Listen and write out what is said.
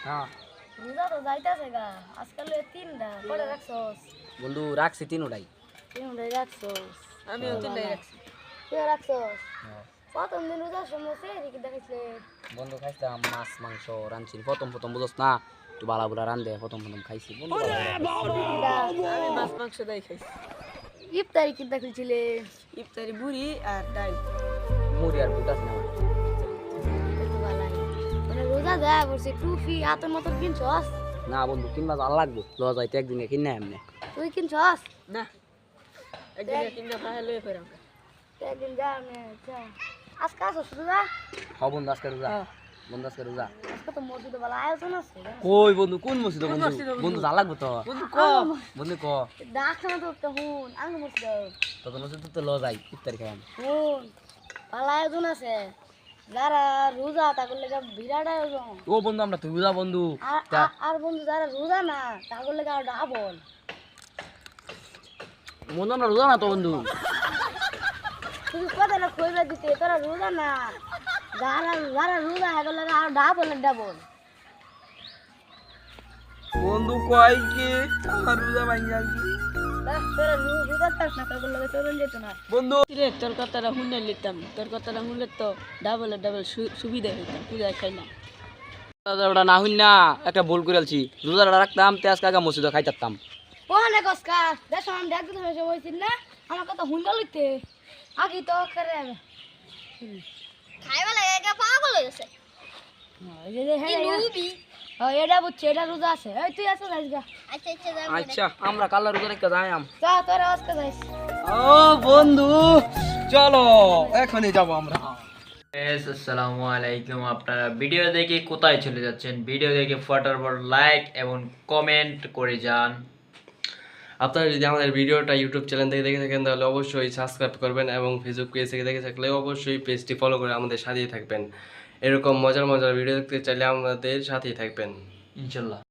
হ্যাঁ রোজা তো যাইতাছে গা আজকাল তিনটা পরে রাখছস বন্ধু রাখছি তিনটাই। তিনটাই রাখছস আমিও তিনটাই রাখছি। তুই রাখছস প্রথম দিন রোজার সময় কি দেখাইছিলে বন্ধু খাইছিলাম মাছ মাংস রাঁধছি প্রথম প্রথম বুঝছ না একটু বালা বুলা রান্ধে প্রথম প্রথম খাইছি বন্ধু আমি মাছ মাংস দাই খাইছি। ইফতারি কি দেখাইছিলে ইফতারি বুড়ি আর ডাল। মুড়ি আর বুট আছে না আমার। মানে রোজা যায় বলছে টুপি হাতের মতো কিনছস না বন্ধু কিনবা ভালো লাগবো লওয়া যাইতে একদিনে কিনে এমনি তুই কিনছস না একদিন তিনটা ভালো লয়ে ফেরাম। একদিন যা আমি আজকে আসো রোজা হ বন্ধু আজকে রোজা বন্ধু আজকে রোজা আজকে তো মসজিদে ভালো আয়োজন আছে কই বন্ধু কোন মসজিদ বন্ধু মসজিদে বন্ধু? বন্ধু যা লাগবো তো বন্ধু ক বন্ধু ক ডাকছে না তো তখন আমি মসজিদে তত মসজিদ তো লওয়া যাই ইফতারি খাই শুন ভালো আয়োজন আছে যারা রোজা তাদের লেগে বিরাট আয়োজন ও বন্ধু আমরা তুই রোজা বন্ধু আর বন্ধু যারা রোজা না তাদের লেগে আর ডাবল বন্ধু আমরা রোজা না তো বন্ধু তুই কথা না কইবে দিতে তোরা রোজা না যারা যারা রোজা তাদের লেগে আর ডাবল বন্ধু কয় কি আমার রোজা ভাঙিয়া কি তোরা রোজা থাক না তাদের লেগে চলন যেত না বন্ধু রে তোর কথাটা শুনে নিতাম। তোর কথাটা শুনলে তো ডাবল ডাবল সুবিধা হইতাম। পূজায় খাইলাম। ওটা না হইন না একটা ভুল করে আলছি রোজাটা রাখতাম তে আজকে আগে মসজিদে খাইতাম ওখানে কসকা দেশ আমি দেখতে সময় হয়েছিল না আমার কথা হুন্ডা লইতে আগে তো করে খাইবা লাগে একটা পাগল হয়ে গেছে এটা বুঝছে এটা রোজা আছে এই তুই আসো যাইস গা আচ্ছা আমরা কাল রোজা রেখে যাইম যা তোরা আজকে যাইস ও বন্ধু চলো এখনই যাব আমরা আসসালামু আলাইকুম। আপনারা ভিডিও দেখে কোথায় চলে যাচ্ছেন? ভিডিও দেখে ফটাফট লাইক এবং কমেন্ট করে যান। আপনারা যদি আমাদের ভিডিওটা ইউটিউব চ্যানেল থেকে দেখে থাকেন তাহলে অবশ্যই সাবস্ক্রাইব করবেন এবং ফেসবুক পেজ থেকে দেখে থাকলে অবশ্যই পেজটি ফলো করে আমাদের সাথেই থাকবেন। এরকম মজার মজার ভিডিও দেখতে চাইলে আমাদের সাথেই থাকবেন ইনশাল্লাহ।